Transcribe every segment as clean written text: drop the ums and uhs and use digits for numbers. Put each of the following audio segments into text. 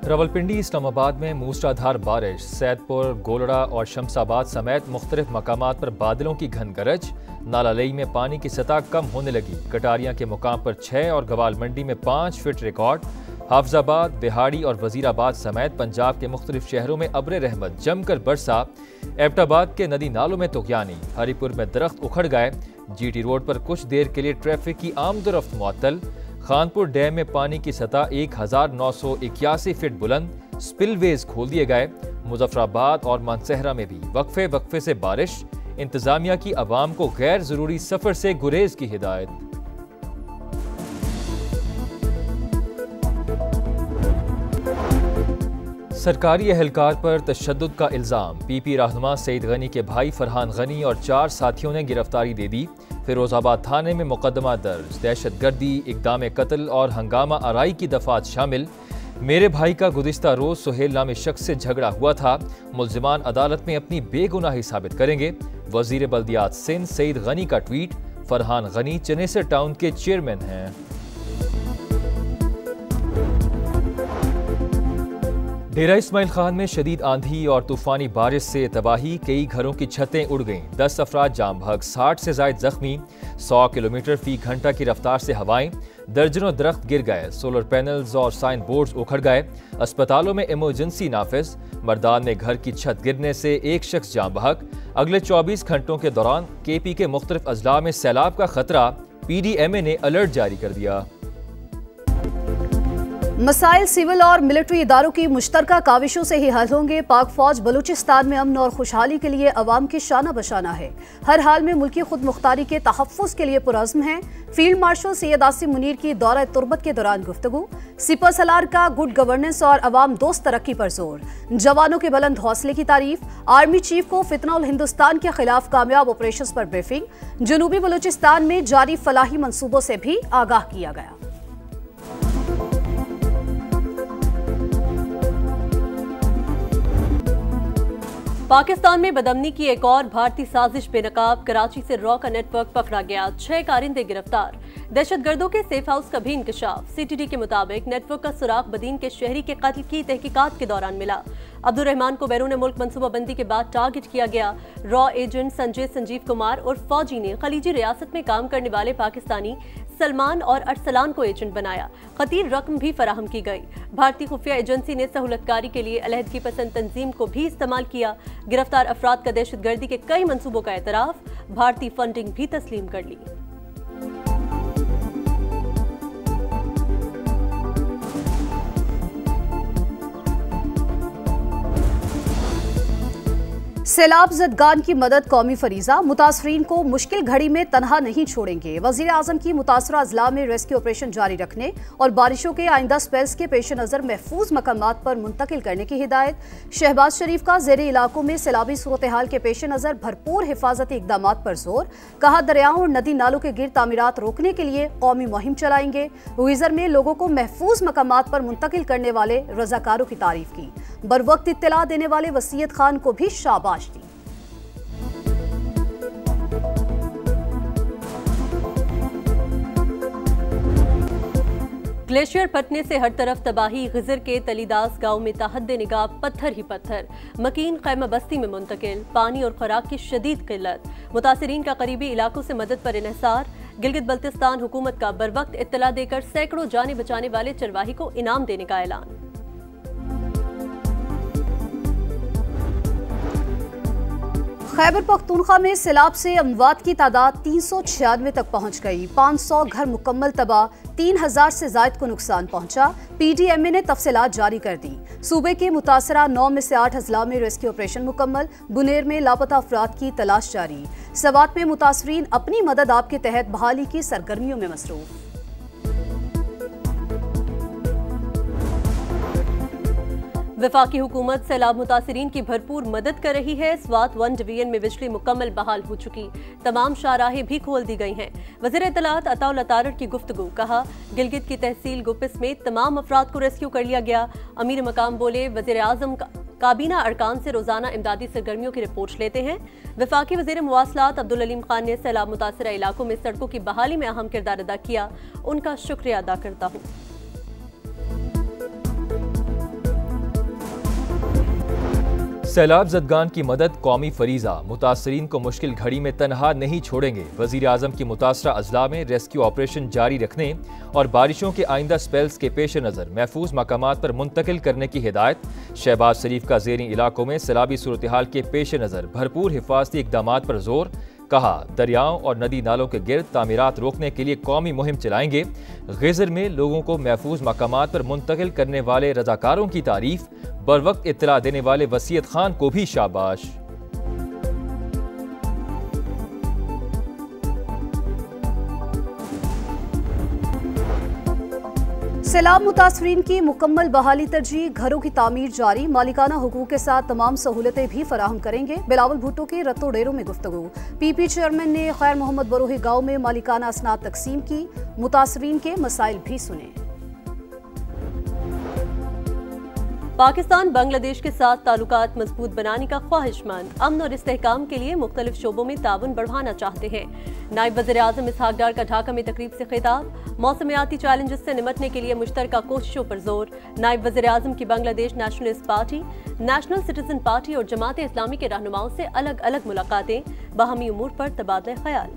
रावलपिंडी इस्लामाबाद में मूसलाधार बारिश, सैदपुर, गोलड़ा और शमसाबाद समेत मुख्तलिफ मकामात पर बादलों की घन गरज। नालालई में पानी की सतह कम होने लगी। कटारियां के मुकाम पर 6 और गवाल मंडी में 5 फीट रिकॉर्ड। हाफजाबाद, बिहाड़ी और वजीराबाद समेत पंजाब के मुख्तलिफ शहरों में अब्र रहमत जमकर बरसा। एबटाबाद के नदी नालों में तुगयानी। हरीपुर में दरख्त उखड़ गए। GT रोड पर कुछ देर के लिए ट्रैफिक की आमदोरफ्त मुअत्तल। खानपुर डैम में पानी की सतह 1981 फीट बुलंद। स्पिलवेज खोल दिए गए। मुजफ्फराबाद और मानसहरा में भी वक्फे वक्फे से बारिश। इंतजामिया की अवाम को गैर जरूरी सफर से गुरेज की हिदायत। सरकारी एहलकार पर तशद्दुद का इल्ज़ाम। PP रहनुमा सईद गनी के भाई फरहान गनी और 4 साथियों ने गिरफ्तारी दे दी। फिरोजाबाद थाने में मुकदमा दर्ज। दहशतगर्दी, इक़दाम कत्ल और हंगामा आराई की दफात शामिल। मेरे भाई का गुज़िश्ता रोज़ सुहेल नामे शख्स से झगड़ा हुआ था। मुल्जिमान अदालत में अपनी बेगुनाही साबित करेंगे। वज़ीर बल्दियात सिंध सईद गनी का ट्वीट। फरहान गनी चनेसर टाउन के चेयरमैन हैं। डेरा इस्माइल खान में शदीद आंधी और तूफानी बारिश से तबाही। कई घरों की छतें उड़ गईं। 10 अफराद जाम बहक, 60 से ज़ायद जख्मी। 100 किलोमीटर फी घंटा की रफ्तार से हवाएं। दर्जनों दरख्त गिर गए। सोलर पैनल्स और साइन बोर्ड्स उखड़ गए। अस्पतालों में इमरजेंसी नाफिज। मर्दान में घर की छत गिरने से एक शख्स जाम बहक। अगले 24 घंटों के दौरान KP के मुख्तलिफ अजला में सैलाब का खतरा। PDMA ने अलर्ट जारी कर दिया। मसाइल सिविल और मिलिट्री इदारों की मुश्तरका काविशों से ही हल होंगे। पाक फौज बलूचिस्तान में अमन और खुशहाली के लिए अवाम की शाना बशाना है। हर हाल में मुल्की खुद मुख्तारी के तहफ़्फ़ुज़ के लिए पुरज़्म है। फील्ड मार्शल सैयद आसिम मुनीर की दौरा तुर्बत के दौरान गुफ्तगू। सिपर सलार का गुड गवर्नेंस और अवाम दोस्त तरक्की पर जोर। जवानों के बुलंद हौसले की तारीफ। आर्मी चीफ को फितना उल हिंदुस्तान के खिलाफ कामयाब ऑपरेशन पर ब्रीफिंग। जनूबी बलूचिस्तान में जारी फलाही मंसूबों से भी आगाह किया गया। पाकिस्तान में बदअमनी की एक और भारतीय साजिश बेनकाब। कराची से रॉ का नेटवर्क पकड़ा गया। 6 कारिंदे गिरफ्तार। दहशतगर्दों के सेफ हाउस का भी इंकशाफ। CTD के मुताबिक नेटवर्क का सुराग बदीन के शहरी के कत्ल की तहकीकात के दौरान मिला। अब्दुल रहमान को बैरून मुल्क मनसूबाबंदी के बाद टारगेट किया गया। रॉ एजेंट संजीव कुमार और फौजी ने खलीजी रियासत में काम करने वाले पाकिस्तानी सलमान और अरसलान को एजेंट बनाया। खतीर रकम भी फराहम की गई। भारतीय खुफिया एजेंसी ने सहूलतकारी के लिए अलहदगी पसंद तंजीम को भी इस्तेमाल किया। गिरफ्तार अफराद का दहशतगर्दी के कई मंसूबों का एतराफ। भारतीय फंडिंग भी तस्लीम कर ली। सैलाब ज़दगान की मदद कौमी फरीजा। मुतासरीन को मुश्किल घड़ी में तनहा नहीं छोड़ेंगे। वज़ीर आज़म की मुतासरा अजला में रेस्क्यू ऑपरेशन जारी रखने और बारिशों के आइंदा स्पेल्स के पेश नज़र महफूज मकामात पर मुंतकिल करने की हिदायत। शहबाज शरीफ का ज़ेरे इलाकों में सैलाबी सूरत हाल के पेश नज़र भरपूर हिफाजती इक़दाम पर जोर। कहा दरियाओं और नदी नालों के गिर तामीरात रोकने के लिए कौमी मुहिम चलाएंगे। गुइज़र में लोगों को महफूज मकामात पर मुंतकिल करने वाले रज़ाकारों की तारीफ की। बरवक्त इत्तला देने वाले वसीयत खान को भी शाबाश दी। ग्लेशियर फटने से हर तरफ तबाही। गिजर के तलीदास गांव में ताहद्दे निगाह पत्थर ही पत्थर। मकीन खैमा बस्ती में मुंतकिल। पानी और खुराक की शदीद किल्लत। मुतासिरीन का करीबी इलाकों से मदद पर इन्हिसार। गिलगित बल्तिस्तान हुकूमत का बरवक्त इत्तला देकर सैकड़ों जाने बचाने वाले चरवाही को इनाम देने का ऐलान। खैबर पख्तूनख्वा में सैलाब से अमवात की तादाद 396 तक पहुंच गई। 500 घर मुकम्मल तबाह। 3000 से जायद को नुकसान पहुंचा। PDMA ने तफसीलात जारी कर दी। सूबे के मुतासरा 9 में से 8 अजला में रेस्क्यू ऑपरेशन मुकम्मल। बुनेर में लापता अफराद की तलाश जारी। सवात में मुतासरीन अपनी मदद आप के तहत बहाली की सरगर्मियों में मसरूफ। वफाकी हुकूमत सैलाब मुतासिरीन की भरपूर मदद कर रही है। स्वात 1 डिवीजन में बिजली मुकम्मल बहाल हो चुकी। तमाम शाहराहें भी खोल दी गई हैं। वज़ीर इत्तलात अताउल अतारड़ की गुफ्तगू। कहा गिलगित की तहसील गुपिस में तमाम अफराद को रेस्क्यू कर लिया गया। अमीर मकाम बोले वज़ीर आज़म काबीना अरकान से रोजाना इमदादी सरगर्मियों की रिपोर्ट लेते हैं। वफाकी वज़ीर मुवासलात अब्दुल अलीम खान ने सैलाब मुतासरा इलाकों में सड़कों की बहाली में अहम किरदार अदा किया। उनका शुक्रिया अदा करता हूँ। सैलाब ज़दगान की मदद कौमी फरीज़ा, मुतासरीन को मुश्किल घड़ी में तनहा नहीं छोड़ेंगे। वज़ीर आज़म की मुतासरा अजला में रेस्क्यू ऑपरेशन जारी रखने और बारिशों के आइंदा स्पेल्स के पेश नज़र महफूज मकामात पर मुंतकिल करने की हिदायत। शहबाज शरीफ का ज़ेरी इलाकों में सैलाबी सूरत हाल के पेश नज़र भरपूर हिफाजती इक़दामात पर जोर। कहा, दरियाओं और नदी नालों के गिर्द तामीरात रोकने के लिए कौमी मुहिम चलाएंगे। ग़िज़र में लोगों को महफूज मकामात पर मुंतकिल करने वाले रजाकारों की तारीफ। बर वक्त इत्तला देने वाले वसीयत खान को भी शाबाश। सैलाब मुतासरीन की मुकम्मल बहाली तरजीह, घरों की तामीर जारी, मालिकाना हुकूक के साथ तमाम सहूलतें भी फराहम करेंगे। बिलावल भुट्टो के रत्तो डेरों में गुफ्तगू। पीपी चेयरमैन ने खैर मोहम्मद बरोही गांव में मालिकाना असनाद तकसीम की, मुतासरीन के मसाइल भी सुने। पाकिस्तान बांग्लादेश के साथ ताल्लुकात मजबूत बनाने का ख्वाहिशमंद, अमन और इस्तेहकाम के लिए मुख्तलिफ शोबों में ताउन बढ़ाना चाहते हैं। नायब वज़ीर आज़म इसहाक डार का ढाका में तकरीब से खिताब। मौसमियाती चैलेंजेस से निमटने के लिए मुश्तरका कोशिशों पर जोर। नायब वज़ीर आज़म की Bangladesh nationalist party, national citizen party और जमात इस्लामी के रहनुमाओं से अलग अलग मुलाकातें, बाहमी उमूर पर तबादला ख्याल।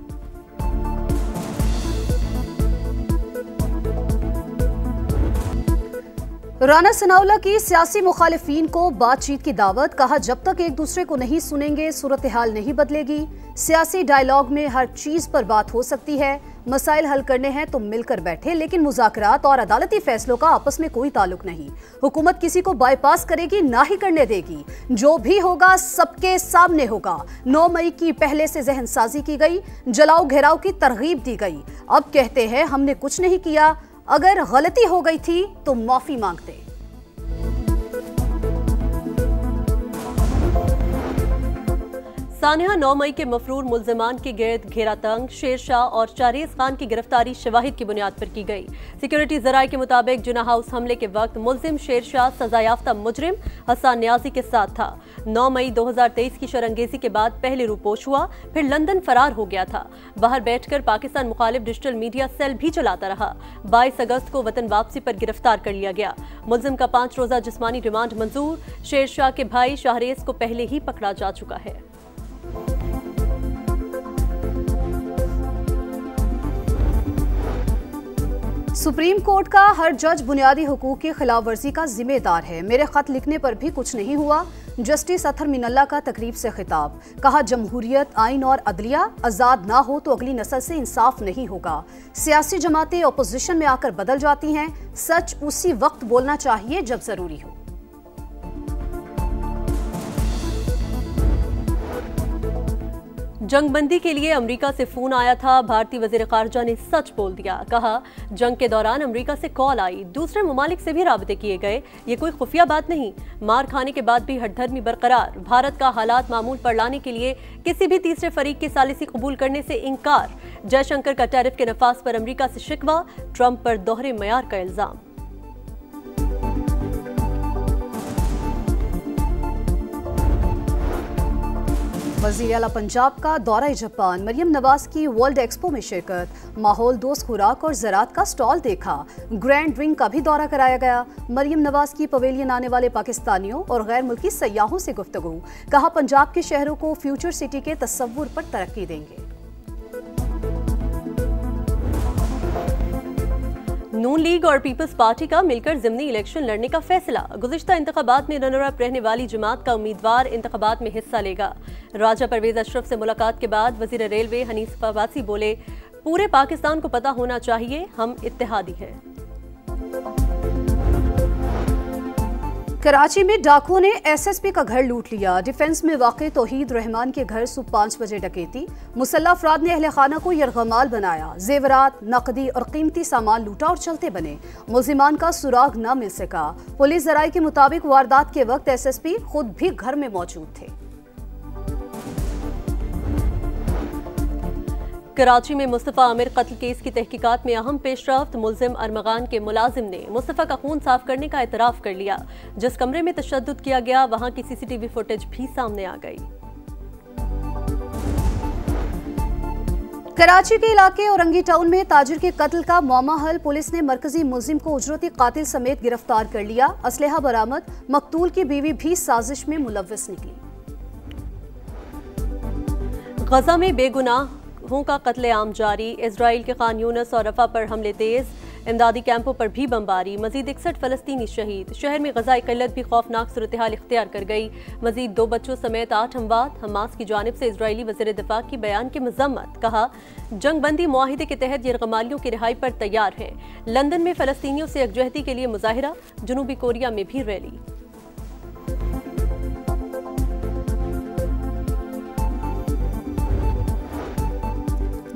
राना सनाउल्लाह की सियासी मुखालिफिन को बातचीत की दावत। कहा, जब तक एक दूसरे को नहीं सुनेंगे सूरत हाल नहीं बदलेगी। सियासी डायलॉग में हर चीज पर बात हो सकती है। मसाइल हल करने हैं तो मिलकर बैठे, लेकिन मुज़ाकरात और अदालती फैसलों का आपस में कोई ताल्लुक नहीं। हुकूमत किसी को बाईपास करेगी, ना ही करने देगी। जो भी होगा सबके सामने होगा। 9 मई की पहले से जहन साजी की गई, जलाओ घेराव की तरगीब दी गई। अब कहते हैं हमने कुछ नहीं किया, अगर गलती हो गई थी तो माफी मांगते। सानिया 9 मई के मफरूर मुल्ज़िमान के गिर्द घेरा तंग, शेरशाह और चारेज खान की गिरफ्तारी शवाहिद की बुनियाद पर की गई। सिक्योरिटी जराये के मुताबिक जिना हाउस हमले के वक्त मुल्जिम शेरशाह सजायाफ्ता मुजरिम हसन न्याजी के साथ था। 9 मई 2023 की शरंगेजी के बाद पहले रूपोश हुआ, फिर लंदन फरार हो गया था। बाहर बैठकर पाकिस्तान मुखालिफ डिजिटल मीडिया सेल भी चलाता रहा। 22 अगस्त को वतन वापसी पर गिरफ्तार कर लिया गया। मुल्जिम का 5 रोजा जिस्मानी रिमांड मंजूर। शेरशाह के भाई शाहरेज को पहले ही पकड़ा जा चुका है। सुप्रीम कोर्ट का हर जज बुनियादी हुकूक की खिलाफ वर्जी का जिम्मेदार है। मेरे खत लिखने पर भी कुछ नहीं हुआ। जस्टिस अतहर मिनल्ला का तकरीब से खिताब। कहा, जमहूरियत, आइन और अदलिया आज़ाद ना हो तो अगली नस्ल से इंसाफ नहीं होगा। सियासी जमातें अपोजिशन में आकर बदल जाती हैं। सच उसी वक्त बोलना चाहिए जब जरूरी हो। जंगबंदी के लिए अमेरिका से फोन आया था। भारतीय वजीर खारजा ने सच बोल दिया। कहा, जंग के दौरान अमेरिका से कॉल आई, दूसरे ममालिक से भी राबते किए गए। ये कोई खुफिया बात नहीं। मार खाने के बाद भी हठधर्मी बरकरार। भारत का हालात मामूल पर लाने के लिए किसी भी तीसरे फरीक की सालिसी कबूल करने से इनकार। जयशंकर का टैरिफ के नफाज पर अमेरिका से शिकवा। ट्रंप पर दोहरे मयार का इल्जाम। वज़ीर आला पंजाब का दौरा जापान। मरियम नवाज की वर्ल्ड एक्सपो में शिरकत। माहौल दोस्त खुराक और ज़राअत का स्टॉल देखा। ग्रैंड रिंग का भी दौरा कराया गया। मरियम नवाज की पवेलियन आने वाले पाकिस्तानियों और गैर मुल्की सयाहों से गुफ्तगू। कहा, पंजाब के शहरों को फ्यूचर सिटी के तस्वुर पर तरक्की देंगे। नून लीग और पीपल्स पार्टी का मिलकर ज़िमनी इलेक्शन लड़ने का फैसला। गुज़िश्ता इंतखाबात में रनर अप रहने वाली जमात का उम्मीदवार इंतखाबात में हिस्सा लेगा। राजा परवेज अशरफ से मुलाकात के बाद वज़ीर रेलवे हनीफ अब्बासी बोले, पूरे पाकिस्तान को पता होना चाहिए हम इत्तेहादी हैं। कराची में डाकुओं ने एसएसपी का घर लूट लिया। डिफेंस में वाक़े तौहीद रहमान के घर सुबह 5 बजे डकैती। मुसल्लह अफराद ने अहले खाना को यरगमाल बनाया। जेवरात, नकदी और कीमती सामान लूटा और चलते बने। मुल्जिमान का सुराग न मिल सका। पुलिस जराये के मुताबिक वारदात के वक्त एसएसपी खुद भी घर में मौजूद थे। कराची में मुस्तफ़ा आमिर कत्ल केस की तहकीकात में अहम पेशरफ्त। मुल्जिम अरमगान के मुलाजिम ने मुस्तफ़ा का खून साफ करने का एतराफ़ कर लिया। जिस कमरे में तशद्दुद किया गया वहां की सीसीटीवी फुटेज भी सामने आ गई। कराची के इलाके औरंगी टाउन में ताजिर के कत्ल का मामला हल। पुलिस ने मरकजी मुलजिम को उजरती कातिल समेत गिरफ्तार कर लिया। असलहा बरामद। मकतूल की बीवी भी साजिश में मुलव्विस निकली। गजा में बेगुनाहों का कत्लेआम जारी। इजराइल के खान यूनस और रफा पर हमले तेज। इमदादी कैंपों पर भी बमबारी। मजीद 61 फलस्तीनी शहीद। शहर में गजाई किल्लत भी खौफनाक सूरत हाल इख्तियार कर गई। मजीद 2 बच्चों समेत 8 अमवात। हमास की जानिब से इजरायली वज़ीर दिफा की बयान की मजम्मत। कहा, जंग बंदी मुआहिदे के तहत यरगमालियों की रिहाई पर तैयार है। लंदन में फलस्तीनियों से यकजहती के लिए मुजाहिरा। जनूबी कोरिया में भी रैली।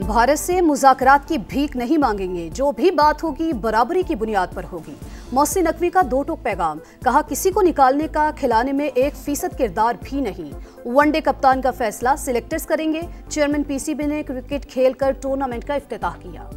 भारत से मुज़ाकरात की भीख नहीं मांगेंगे। जो भी बात होगी बराबरी की बुनियाद पर होगी। मोहसिन नकवी का 2 टोक पैगाम। कहा, किसी को निकालने का खिलाने में 1% किरदार भी नहीं। वनडे कप्तान का फैसला सिलेक्टर्स करेंगे। चेयरमैन पीसीबी ने क्रिकेट खेलकर टूर्नामेंट का इफ्तिताह किया।